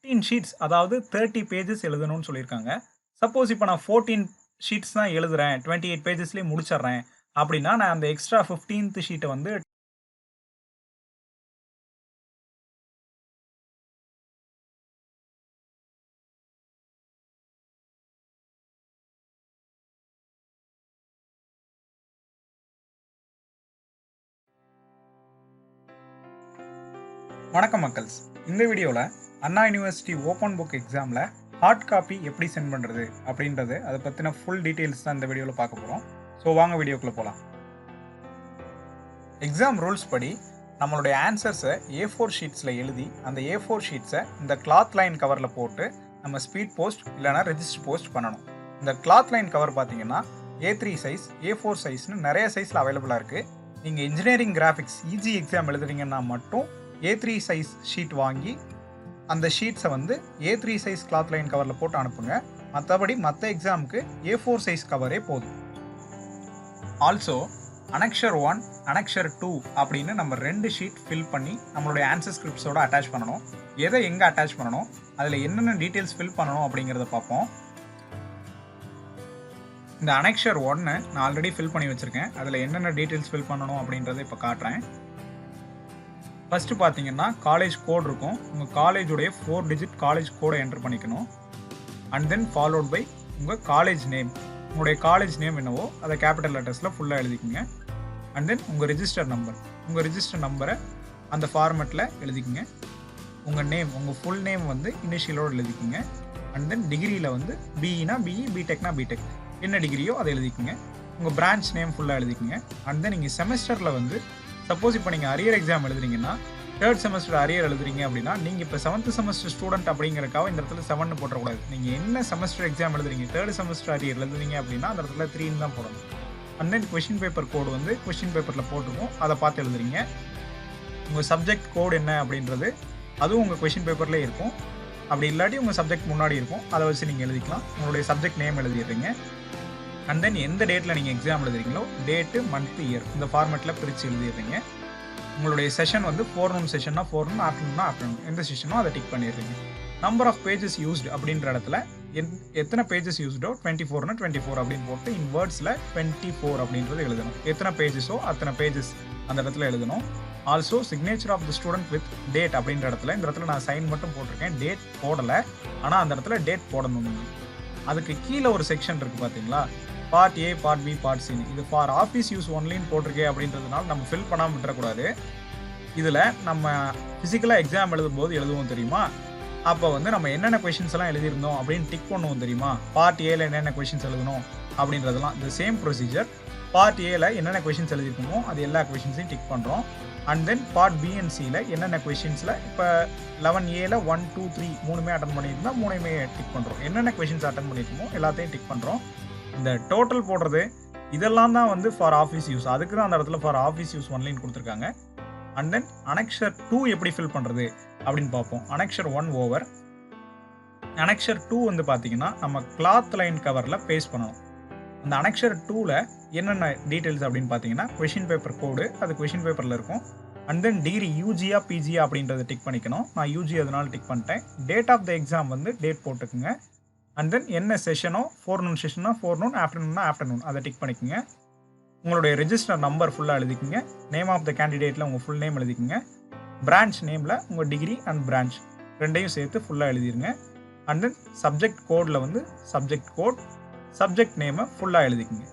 15 sheets அதாவது 30 pages எழுதணும்னு சொல்லியிருக்காங்க. சப்போஸ் இப்போ நான் 14 ஷீட்ஸ் தான் எழுதுறேன். 28 பேஜஸ்லயே முடிச்சிடுறேன். அப்படின்னா நான் அந்த எக்ஸ்ட்ரா 15th ஷீட்ட வந்து வணக்கம் மக்கள்ஸ். இந்த வீடியோல அண்ணா யூனிவர்சிட்டி ஓப்பன் புக் எக்ஸாம்ல ஹார்ட் காப்பி எப்படி சென்ட் பண்றது அப்படின்றது அதை பத்தின ஃபுல் டீடைல்ஸ் தான் இந்த வீடியோல பார்க்க போறோம். ஸோ வாங்க வீடியோக்குள்ள போலாம். எக்ஸாம் ரூல்ஸ் படி நம்மளுடைய ஆன்சர்ஸை A4 ஷீட்ஸில் எழுதி அந்த A4 ஷீட்ஸை இந்த கிளாத் லைன் கவரில் போட்டு நம்ம ஸ்பீட் போஸ்ட் இல்லைனா ரெஜிஸ்டர் போஸ்ட் பண்ணணும். இந்த கிளாத் லைன் கவர் பார்த்தீங்கன்னா A3 சைஸ், A4 சைஸ்னு நிறைய சைஸில் அவைலபிளாக இருக்குது. நீங்கள் இன்ஜினியரிங் கிராஃபிக்ஸ் EG எக்ஸாம் எழுதுறீங்கன்னா மட்டும் A3 சைஸ் ஷீட் வாங்கி அந்த ஷீட்ஸை வந்து A3 சைஸ் கிளாத் லைன் கவரில் போட்டு அனுப்புங்க. மற்றபடி மற்ற எக்ஸாமுக்கு A4 சைஸ் கவரே போதும். ஆல்சோ அனெக்ஷர் 1, அனெக்ஷர் 2 அப்படின்னு நம்ம 2 ஷீட் ஃபில் பண்ணி நம்மளுடைய ஆன்சர் ஸ்கிரிப்ட்ஸோட அட்டாச் பண்ணணும். எதை எங்கே அட்டாச் பண்ணணும், அதில் என்னென்ன டீட்டெயில்ஸ் ஃபில் பண்ணணும் அப்படிங்கிறத பார்ப்போம். இந்த அனெக்ஷர் 1 நான் ஆல்ரெடி ஃபில் பண்ணி வச்சுருக்கேன். அதில் என்னென்ன டீட்டெயில்ஸ் ஃபில் பண்ணணும் அப்படின்றத இப்போ காட்டுறேன். ஃபஸ்ட்டு பார்த்தீங்கன்னா காலேஜ் கோட் இருக்கும். உங்கள் காலேஜுடைய 4 டிஜிட் காலேஜ் கோடை என்டர் பண்ணிக்கணும். அண்ட் தென் ஃபாலோட் பை உங்கள் காலேஜ் நேம். உங்களுடைய காலேஜ் நேம் என்னவோ அதை கேபிட்டல் லெட்டர்ஸில் ஃபுல்லாக எழுதிக்கோங்க. அண்ட் தென் உங்கள் ரெஜிஸ்டர் நம்பர், உங்கள் ரெஜிஸ்டர் நம்பரை அந்த ஃபார்மேட்டில் எழுதிக்கோங்க. உங்கள் நேம், உங்கள் ஃபுல் நேம் வந்து இனிஷியலோடு எழுதிக்கோங்க. அண்ட் தென் டிகிரியில் வந்து பிஇனா பிஇ, பிடெக்னா பிடெக், என்ன டிகிரியோ அதை எழுதிக்கோங்க. உங்கள் பிரான்ச் நேம் ஃபுல்லாக எழுதிக்கோங்க. அண்ட் தென் நீங்கள் செமஸ்டரில் வந்து சப்போஸ் இப்போ நீங்கள் அரியர் எக்ஸாம் எழுதுறீங்கன்னா 3rd செமஸ்டர் அரியர் எழுதுறீங்க அப்படின்னா நீங்கள் இப்போ 7th செமஸ்டர் ஸ்டூடெண்ட் அப்படிங்கிறக்காக இந்த இடத்துல 7ன்னு போட்டக்கூடாது. நீங்கள் என்ன செமஸ்டர் எக்ஸாம் எழுதுறீங்க, 3rd செமஸ்டர் அரியர் எழுதுறீங்க அப்படின்னா அந்த இடத்துல 3ன்னு தான் போடணும். அண்ட் தென் கொஷின் பேப்பர் கோடு வந்து கொஷின் பேப்பரில் போட்டிருக்கோம், அதை பார்த்து எழுதுறீங்க. உங்கள் சப்ஜெக்ட் கோடு என்ன அப்படின்றது அதுவும் உங்கள் கொஷின் பேப்பர்லேயே இருக்கும். அப்படி இல்லாட்டி உங்கள் சப்ஜெக்ட் முன்னாடி இருக்கும், அதை வச்சு நீங்கள் எழுதிக்கலாம். உங்களுடைய சப்ஜெக்ட் நேம் எழுதிடுறீங்க. அண்ட் தென் எந்த டேட்டில் நீங்கள் எக்ஸாம் எழுதுறீங்களோ டேட்டு, மந்த், இயர் இந்த ஃபார்மேட்டில் பிரித்து எழுதிடுறீங்க. உங்களுடைய செஷன் வந்து ஃபோர்நூன் செஷன்னா ஃபோர்நூன், ஆஃப்டர்நூன்னா ஆஃப்டர்நூன், எந்த செஷனோ அதை டிக் பண்ணிடுறீங்க. நம்பர் ஆஃப் பேஜஸ் யூஸ்டு அப்படின்ற இடத்துல எத்தனை பேஜஸ் யூஸ்டோ 24னா 24 அப்படின்னு போட்டு இன் வேர்ட்ஸில் 24 அப்படின்றது எழுதணும். எத்தனை பேஜஸோ அத்தனை பேஜஸ் அந்த இடத்துல எழுதணும். Also signature of the student with date அப்படின்ற இடத்துல இந்த இடத்துல நான் சைன் மட்டும் போட்டிருக்கேன், டேட் போடலை. ஆனால் அந்த இடத்துல டேட் போடணும். நீங்கள் அதுக்கு கீழே ஒரு செக்ஷன் இருக்குது பார்த்தீங்களா, part A, part B, part C. இது ஃபார் ஆஃபீஸ் யூஸ் ஒன்லின்னு போட்டிருக்கே அப்படின்றதுனால நம்ம ஃபில் பண்ணாமல் விட்டுறக்கூடாது. இதில் நம்ம ஃபிசிக்கலாக எக்ஸாம் எழுதும்போது எழுதுவோம் தெரியுமா, அப்போ வந்து நம்ம என்னென்ன கொஷின்ஸ் எல்லாம் எழுதியிருந்தோம் அப்படின்னு டிக் பண்ணுவோம் தெரியுமா. பார்ட் ஏல என்னென்ன கொஷின்ஸ் எழுதணும் அப்படின்றதெல்லாம் இந்த சேம் ப்ரொசீஜர். பார்ட் ஏல என்னென்ன கொஷின்ஸ் எழுதியிருக்கோமோ அது எல்லா கொஷின்ஸையும் டிக் பண்ணுறோம். And then part B and சியில் என்னென்ன கொஷின்ஸில் இப்போ 11Aல 1, 2, 3 மூணுமே அட்டன் பண்ணியிருந்தா மூணுமே டிக் பண்ணுறோம். என்னென்ன கொஷின்ஸ் அட்டன் பண்ணியிருக்கோமோ எல்லாத்தையும் டிக் பண்ணுறோம். இந்த டோட்டல் போடுறது இதெல்லாம் தான் வந்து ஃபார் ஆஃபீஸ் யூஸ். அதுக்கு தான் அந்த இடத்துல ஃபார் ஆஃபீஸ் யூஸ் ஒன்லைன் கொடுத்துருக்காங்க. அண்ட் தென் அனெக்ஷர் 2 எப்படி ஃபில் பண்ணுறது அப்படின்னு பார்ப்போம். Annexure 1 over. அனெக்ஷர் 2 வந்து பார்த்தீங்கன்னா நம்ம கிளாத் லைன் கவரில் பேஸ்ட் பண்ணணும். அந்த அனெக்ஷர் 2ல் என்னென்ன டீட்டெயில்ஸ் அப்படின்னு பார்த்தீங்கன்னா கொஷின் பேப்பர் கோடு, அது கொஷின் பேப்பரில் இருக்கும். அண்ட் தென் டிகிரி யூஜியா பிஜியா அப்படின்றத டிக் பண்ணிக்கணும். நான் யூஜி அதனால டிக் பண்ணிட்டேன். டேட் ஆஃப் த எக்ஸாம் வந்து டேட் போட்டுக்குங்க. அண்ட் தென் என்ன செஷனோ, ஃபோர்நூன் செஷனா ஃபோர்நூன், ஆஃப்டர்நூன்னா ஆஃப்டர்நூன், அதை டிக் பண்ணிக்கோங்க. உங்களுடைய ரெஜிஸ்டர் நம்பர் ஃபுல்லாக எழுதிக்கோங்க. நேம் ஆஃப் த கேண்டிடேட்டில் உங்கள் ஃபுல் நேம் எழுதிக்கோங்க. பிரான்ச் நேமில் உங்கள் டிகிரி அண்ட் பிரான்ச் ரெண்டையும் சேர்த்து ஃபுல்லாக எழுதிருங்க. அண்ட் தென் சப்ஜெக்ட் கோடில் வந்து சப்ஜெக்ட் கோட், சப்ஜெக்ட் நேமை ஃபுல்லாக எழுதிக்கோங்க.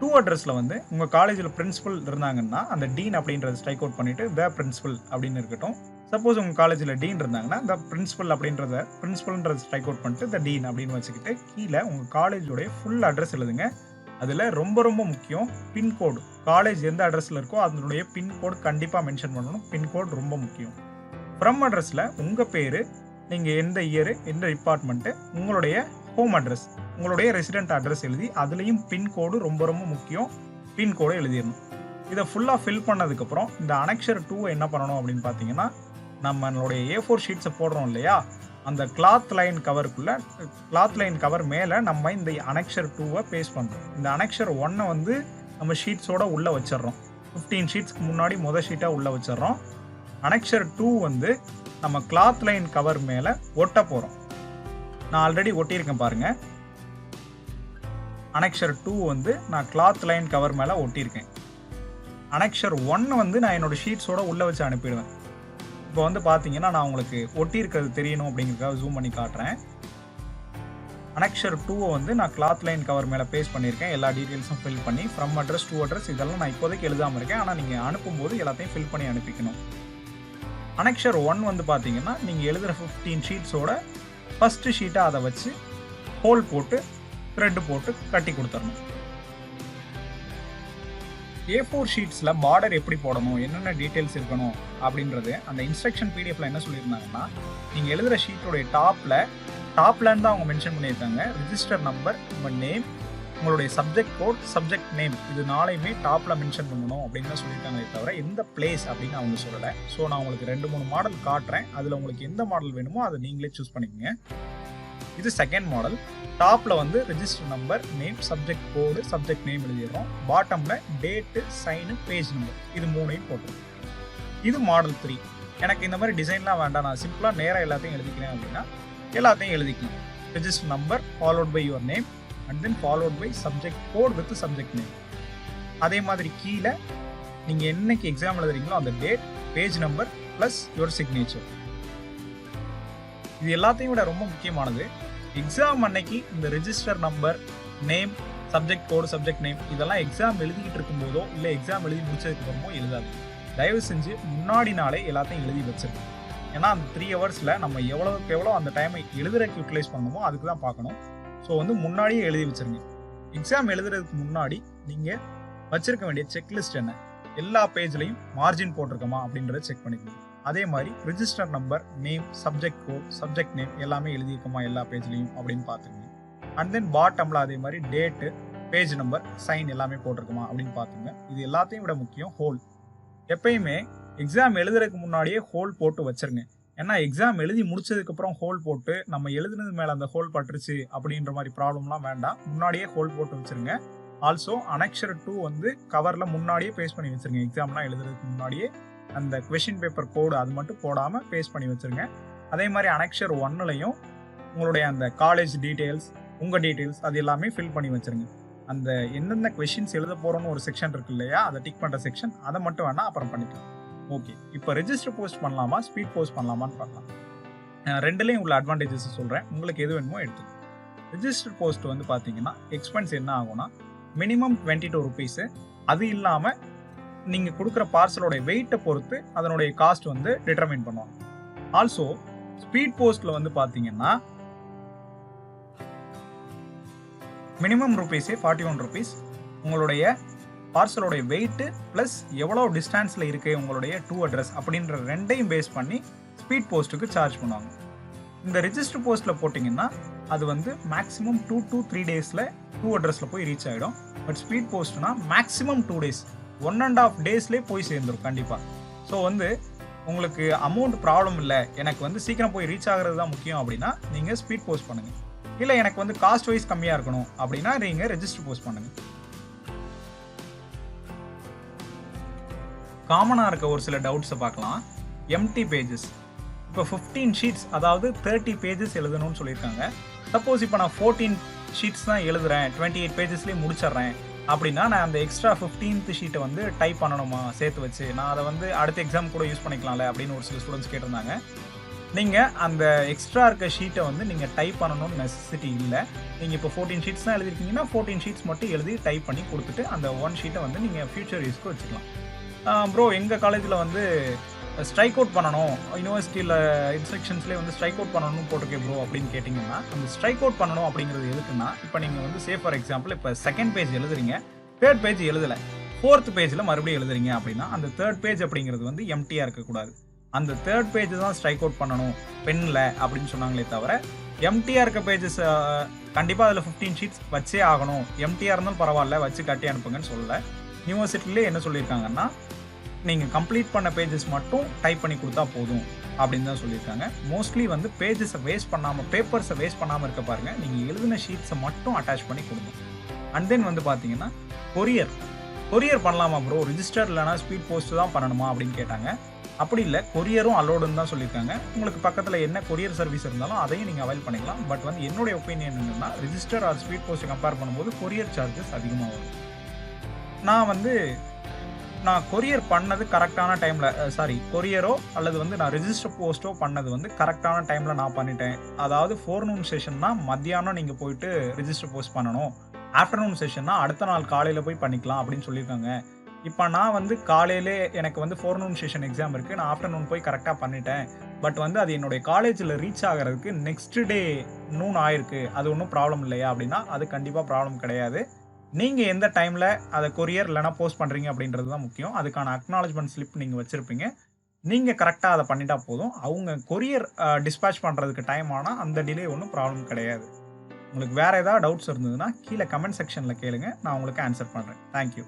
2 அட்ரஸில் வந்து உங்கள் காலேஜில் பிரின்சிபல் இருந்தாங்கன்னா அந்த டீன் அப்படின்றத ஸ்ட்ரைக் அவுட் பண்ணிவிட்டு த பிரின்சிபல் அப்படின்னு இருக்கட்டும். சப்போஸ் உங்கள் காலேஜில் டீன் இருந்தாங்கன்னா த பிரின்சிபல் அப்படின்றத பிரின்சிபல்ன்றது ஸ்ட்ரைக் அவுட் பண்ணிட்டு த டீன் அப்படின்னு வச்சுக்கிட்டு கீழே உங்கள் காலேஜோடைய ஃபுல் அட்ரஸ் எழுதுங்க. அதில் ரொம்ப ரொம்ப முக்கியம் பின்கோடு. காலேஜ் எந்த அட்ரஸில் இருக்கோ அதனுடைய பின்கோடு கண்டிப்பாக மென்ஷன் பண்ணணும். பின்கோடு ரொம்ப முக்கியம். ஃப்ரம் அட்ரஸில் உங்கள் பேர், நீங்கள் எந்த இயரு, எந்த டிபார்ட்மெண்ட்டு, உங்களுடைய ஹோம் அட்ரஸ், உங்களுடைய ரெசிடென்ட் அட்ரஸ் எழுதி அதுலேயும் பின்கோடு ரொம்ப ரொம்ப முக்கியம். பின்கோடு எழுதிடணும். இதை ஃபுல்லாக ஃபில் பண்ணதுக்கப்புறம் இந்த அனெக்ஷர் 2 என்ன பண்ணணும் அப்படின்னு பார்த்தீங்கன்னா, நம்மளுடைய A4 ஷீட்ஸை போடுறோம் இல்லையா, அந்த கிளாத் லைன் கவருக்குள்ளே, கிளாத் லைன் கவர் மேலே நம்ம இந்த அனெக்ஷர் 2வை பேஸ்ட் பண்ணுறோம். இந்த அனெக்ஷர் 1 வந்து நம்ம ஷீட்ஸோட உள்ளே வச்சிடறோம். 15 ஷீட்ஸ்க்கு முன்னாடி ஷீட்டாக உள்ளே வச்சிடறோம். அனெக்ஷர் 2 வந்து நம்ம கிளாத் லைன் கவர் மேலே ஒட்ட போகிறோம். நான் ஆல்ரெடி ஒட்டியிருக்கேன் பாருங்கள். அனெக்சர் 2 வந்து நான் கிளாத் லைன் கவர் மேலே ஒட்டியிருக்கேன். அனெக்சர் 1 வந்து நான் என்னோட ஷீட்ஸோட உள்ளே வச்சு அனுப்பிடுவேன். இப்போ வந்து பார்த்தீங்கன்னா நான் உங்களுக்கு ஒட்டியிருக்கிறது தெரியணும் அப்படிங்கிறதுக்காக ஜூம் பண்ணி காட்டுறேன். அனெக்சர் 2 வந்து நான் கிளாத் லைன் கவர் மேலே பேஸ்ட் பண்ணியிருக்கேன். எல்லா டீட்டெயில்ஸும் ஃபில் பண்ணி ஃப்ரம் அட்ரஸ் டு அட்ரஸ் இதெல்லாம் நான் இப்போதைக்கு எழுதாமல் இருக்கேன். ஆனால் நீங்கள் அனுப்பும்போது எல்லாத்தையும் ஃபில் பண்ணி அனுப்பிக்கணும். அனெக்சர் 1 வந்து பார்த்தீங்கன்னா நீங்கள் எழுதுகிற 15 ஷீட்ஸோட ஃபஸ்ட்டு ஷீட்டை அதை வச்சு ஹோல் போட்டு த்ரெட் போட்டு கட்டி கொடுத்துடணும். A4 ஷீட்ஸில் பார்டர் எப்படி போடணும், என்னென்ன டீட்டெயில்ஸ் இருக்கணும் அப்படின்றது அந்த இன்ஸ்ட்ரக்ஷன் பிடிஎஃப்ல என்ன சொல்லியிருந்தாங்கன்னா, நீங்கள் எழுதுகிற ஷீட்டோடைய டாப்லேருந்து தான் அவங்க மென்ஷன் பண்ணியிருக்காங்க. ரிஜிஸ்டர் நம்பர், உங்கள் நேம், உங்களுடைய சப்ஜெக்ட் கோட், சப்ஜெக்ட் நேம் இது நாளையுமே டாப்பில் மென்ஷன் பண்ணணும் அப்படின்னு தான் சொல்லியிருக்காங்களே தவிர எந்த பிளேஸ் அப்படின்னு அவங்க சொல்லலை. ஸோ நான் உங்களுக்கு 2-3 மாடல் காட்டுறேன். அதில் உங்களுக்கு எந்த மாடல் வேணுமோ அதை நீங்களே சூஸ் பண்ணிக்கோங்க. இது செகண்ட் மாடல். டாப்பில் வந்து register number, name, subject code, subject name எழுதிடுறோம். பாட்டமில் டேட்டு, சைனு, பேஜ் நம்பர் இது 3ஐயும் போட்டுருவோம். இது மாடல் 3. எனக்கு இந்த மாதிரி டிசைன்லாம் வேண்டாம், நான் சிம்பிளாக நேராக எல்லாத்தையும் எழுதிக்கிறேன் அப்படின்னா எல்லாத்தையும் எழுதிக்கலாம். Register number followed by your name and then followed by subject code with subject name. அதே மாதிரி கீழே நீங்கள் என்னைக்கு எக்ஸாம் எழுதுறீங்களோ அந்த date, page number plus your signature. இது எல்லாத்தையும் விட ரொம்ப முக்கியமானது, எக்ஸாம் அன்னைக்கு இந்த register number, name, subject code, subject name இதெல்லாம் எக்ஸாம் எழுதிக்கிட்டு இருக்கும்போதோ இல்லை எக்ஸாம் எழுதி முடிச்சதுக்கு அப்புறமோ எழுதாது. தயவு செஞ்சு முன்னாடி நாளே எல்லாத்தையும் எழுதி வச்சிருக்கோம். ஏன்னா அந்த 3 ஹவர்ஸில் நம்ம எவ்வளோக்கு எவ்வளோ அந்த டைமை எழுதுறதுக்கு யூட்டிலைஸ் பண்ணணுமோ அதுக்கு தான் பார்க்கணும். ஸோ வந்து முன்னாடியே எழுதி வச்சிருங்க. எக்ஸாம் எழுதுறதுக்கு முன்னாடி நீங்கள் வச்சிருக்க வேண்டிய செக்லிஸ்ட் என்ன, எல்லா பேஜ்லையும் மார்ஜின் போட்டிருக்கோமா அப்படின்றத செக் பண்ணிக்கணும். அதே மாதிரி register number, name, subject code, subject name எல்லாமே எழுதியிருக்குமா எல்லா பேஜ்லையும் அப்படின்னு பார்த்துங்க. அண்ட் தென் பாட்டமில் அதே மாதிரி டேட்டு, பேஜ் நம்பர், சைன் எல்லாமே போட்டிருக்குமா அப்படின்னு பார்த்துங்க. இது எல்லாத்தையும் விட முக்கியம் ஹோல். எப்பயுமே எக்ஸாம் எழுதுறதுக்கு முன்னாடியே ஹோல் போட்டு வச்சிருங்க. ஏன்னா எக்ஸாம் எழுதி முடிச்சதுக்கப்புறம் ஹோல் போட்டு நம்ம எழுதுனது மேலே அந்த ஹோல் பட்டுருச்சு அப்படின்ற மாதிரி ப்ராப்ளம்லாம் வேண்டாம். முன்னாடியே ஹோல் போட்டு வச்சிருங்க. ஆல்சோ அனெக்சர் 2 வந்து கவரில் முன்னாடியே பேஸ்ட் பண்ணி வச்சிருங்க. எக்ஸாம்லாம் எழுதுறதுக்கு முன்னாடியே அந்த கொஷின் பேப்பர் கோடு அது மட்டும் போடாமல் பேஸ்ட் பண்ணி வச்சுருங்க. அதே மாதிரி அனெக்சர் 1லையும் உங்களுடைய அந்த காலேஜ் டீட்டெயில்ஸ், உங்கள் டீட்டெயில்ஸ் அது எல்லாமே ஃபில் பண்ணி வச்சுருங்க. அந்த எந்தெந்த கொஷின்ஸ் எழுத போகிறோன்னு ஒரு செக்ஷன் இருக்கு இல்லையா, அதை டிக் பண்ணுற செக்ஷன், அதை மட்டும் வேணால் அப்புறம் பண்ணிக்கலாம். ஓகே, இப்போ ரெஜிஸ்டர் போஸ்ட் பண்ணலாமா, ஸ்பீட் போஸ்ட் பண்ணலாமான்னு பார்க்கலாம். ரெண்டுலேயும் உள்ள அட்வான்டேஜஸ் சொல்கிறேன், உங்களுக்கு எது வேணுமோ எடுத்துக்கோங்க. ரெஜிஸ்டர் போஸ்ட் வந்து பார்த்தீங்கன்னா எக்ஸ்பென்ஸ் என்ன ஆகும்னா மினிமம் 22 rupees. அது இல்லாமல் நீங்கள் கொடுக்குற பார்சலோட வெயிட்டை பொறுத்து அதனுடைய காஸ்ட் வந்து டிட்டர்மைன் பண்ணுவாங்க. ஆல்சோ ஸ்பீட் போஸ்ட்ல வந்து பார்த்தீங்கன்னா மினிமம் ரூபீஸே 41 rupees. உங்களுடைய பார்சலோடைய வெயிட்டு ப்ளஸ் எவ்வளோ டிஸ்டன்ஸில் இருக்குது உங்களுடைய டூ அட்ரஸ் அப்படின்ற ரெண்டையும் பேஸ் பண்ணி ஸ்பீட் போஸ்ட்டுக்கு சார்ஜ் பண்ணுவாங்க. இந்த ரெஜிஸ்டர் போஸ்ட்டில் போட்டிங்கன்னா அது வந்து மேக்ஸிமம் 2 to 3 days டூ அட்ரஸில் போய் ரீச் ஆகிடும். பட் ஸ்பீட் போஸ்ட்னா மேக்ஸிமம் 2 days, 1.5 daysலேயே போய் சேர்ந்துடும் கண்டிப்பாக. ஸோ வந்து உங்களுக்கு அமௌண்ட் ப்ராப்ளம் இல்லை, எனக்கு வந்து சீக்கிரம் போய் ரீச் ஆகிறது தான் முக்கியம் அப்படின்னா நீங்கள் ஸ்பீட் போஸ்ட் பண்ணுங்கள். இல்லை எனக்கு வந்து காஸ்ட் வைஸ் கம்மியாக இருக்கணும் அப்படின்னா நீங்கள் ரெஜிஸ்டர் போஸ்ட் பண்ணுங்கள். காமனாக இருக்க ஒரு சில டவுட்ஸை பார்க்கலாம். எம்டி பேஜஸ், இப்போ 15 ஷீட்ஸ் அதாவது 30 pages எழுதணும்னு சொல்லியிருக்காங்க. சப்போஸ் இப்போ நான் 14 ஷீட்ஸ் தான் எழுதுறேன், 28 pagesலேயே முடிச்சிட்றேன் அப்படின்னா நான் அந்த எக்ஸ்ட்ரா 15th ஷீட்டை வந்து டைப் பண்ணணுமா சேர்த்து வச்சு, நான் அதை வந்து அடுத்த எக்ஸாம் கூட யூஸ் பண்ணிக்கலாம்ல அப்படின்னு ஒரு சில ஸ்டூடெண்ட்ஸ் கேட்டிருந்தாங்க. நீங்கள் அந்த எக்ஸ்ட்ரா இருக்க ஷீட்டை வந்து நீங்கள் டைப் பண்ணணும்னு நெசசிட்டி இல்லை. நீங்கள் இப்போ 14 ஷீட்ஸ் தான் எழுதிருக்கீங்கன்னா 14 ஷீட்ஸ் மட்டும் எழுதி டைப் பண்ணி கொடுத்துட்டு அந்த 1 ஷீட்டை வந்து நீங்கள் ஃபியூச்சர் யூஸ்க்கு வச்சுக்கலாம். ப்ரோ எங்கள் காலேஜில் வந்து ஸ்ட்ரைக் அவுட் பண்ணணும், யூனிவர்சிட்டியில் இன்ஸ்ட்ரக்ஷன்ஸ்லேயே வந்து ஸ்ட்ரைக் அவுட் பண்ணணும்னு போட்டிருக்கேன் ப்ரோ அப்படின்னு கேட்டிங்கன்னா, அந்த ஸ்ட்ரைக் அவுட் பண்ணணும் அப்படிங்கிறது எதுக்குன்னா, இப்போ நீங்கள் வந்து சே ஃபார் எக்ஸாம்பிள் இப்போ 2nd page எழுதுறீங்க, 3rd page எழுதலை, 4th pageல மறுபடியும் எழுதுறீங்க அப்படின்னா அந்த 3rd page அப்படிங்கிறது வந்து எம்டியாக இருக்கக்கூடாது. அந்த 3rd page தான் ஸ்ட்ரைக் அவுட் பண்ணணும் பெண்ணில் அப்படின்னு சொன்னாங்களே தவிர எம்டியாக இருக்க பேஜஸ் கண்டிப்பாக அதில் 15 ஷீட்ஸ் வச்சே ஆகணும், எம்டியாக இருந்தாலும் பரவாயில்ல வச்சு கட்டி அனுப்புங்கன்னு சொல்லலை. யூனிவர்சிட்டிலே என்ன சொல்லியிருக்காங்கன்னா, நீங்கள் கம்ப்ளீட் பண்ண பேஜஸ் மட்டும் டைப் பண்ணி கொடுத்தா போதும் அப்படின்னு தான் சொல்லியிருக்காங்க. மோஸ்ட்லி வந்து பேஜஸை வேஸ்ட் பண்ணாமல், பேப்பர்ஸை வேஸ்ட் பண்ணாமல் இருக்க பாருங்கள், நீங்கள் எழுதின ஷீட்ஸை மட்டும் அட்டாச் பண்ணி கொடுங்க. அண்ட் தென் வந்து பார்த்தீங்கன்னா கொரியர் கொரியர் பண்ணலாமா ப்ரோ? ரிஜிஸ்டர் இல்லைனா ஸ்பீட் போஸ்ட் தான் பண்ணணுமா அப்படின்னு கேட்டாங்க. அப்படி இல்ல. கொரியரும் அலோடுன்னு தான் சொல்லியிருக்காங்க. உங்களுக்கு பக்கத்துல என்ன கொரியர் சர்வீஸ் இருந்தாலும் அதையும் நீங்க அவைல் பண்ணிக்கலாம். பட் வந்து என்னுடைய ஒப்பீனியன் என்னன்னா, register or speed post compare பண்ணும்போது கொரியர் சார்ஜஸ் அதிகமா வரும். நான் கொரியர் பண்ணது கரெக்ட்டான டைம்ல கொரியரோ அல்லது வந்து நான் ரிஜிஸ்டர் போஸ்ட்டோ பண்ணது வந்து கரெக்ட்டான டைம்ல நான் பண்ணிட்டேன். அதாவது ஃபோர்நூன் செஷன்னா மத்தியானம் நீங்க போயிட்டு ரிஜிஸ்டர் போஸ்ட் பண்ணணும். ஆஃப்டர்நூன் செஷன்னா அடுத்த நாள் காலையில போய் பண்ணிக்கலாம் அப்படின்னு சொல்லியிருக்காங்க. இப்ப நான் வந்து காலையிலே எனக்கு வந்து ஃபோர்நூன் செஷன் எக்ஸாம் இருக்கு. நான் ஆஃப்டர்நூன் போய் கரெக்ட்டா பண்ணிட்டேன். பட் வந்து அது என்னுடைய காலேஜ்ல ரீச் ஆகுறதுக்கு நெக்ஸ்ட் டே நூன் ஆயிருக்கு. அது ஒண்ணும் ப்ராப்ளம் இல்லையா அப்படின்னா, அது கண்டிப்பா ப்ராப்ளம் கிடையாது. நீங்க எந்த டைம்ல அத கொரியர் இல்லனா போஸ்ட் பண்றீங்க அப்படின்றது தான் முக்கியம். அதுக்கான அக்னாலெட்ஜ்மென்ட் ஸ்லிப் நீங்க வச்சிருப்பீங்க. நீங்க கரெக்ட்டா அத பண்ணிட்டா போதும். அவங்க கொரியர் டிஸ்பேட்ச் பண்றதுக்கு டைம் ஆனா அந்த டிலே ஒண்ணும் ப்ராப்ளம் கிடையாது. உங்களுக்கு வேற ஏதாவது டவுட்ஸ் இருந்ததுன்னா கீழ கமெண்ட் செக்ஷன்ல கேளுங்க. நான் உங்களுக்கு ஆன்சர் பண்றேன். Thank you.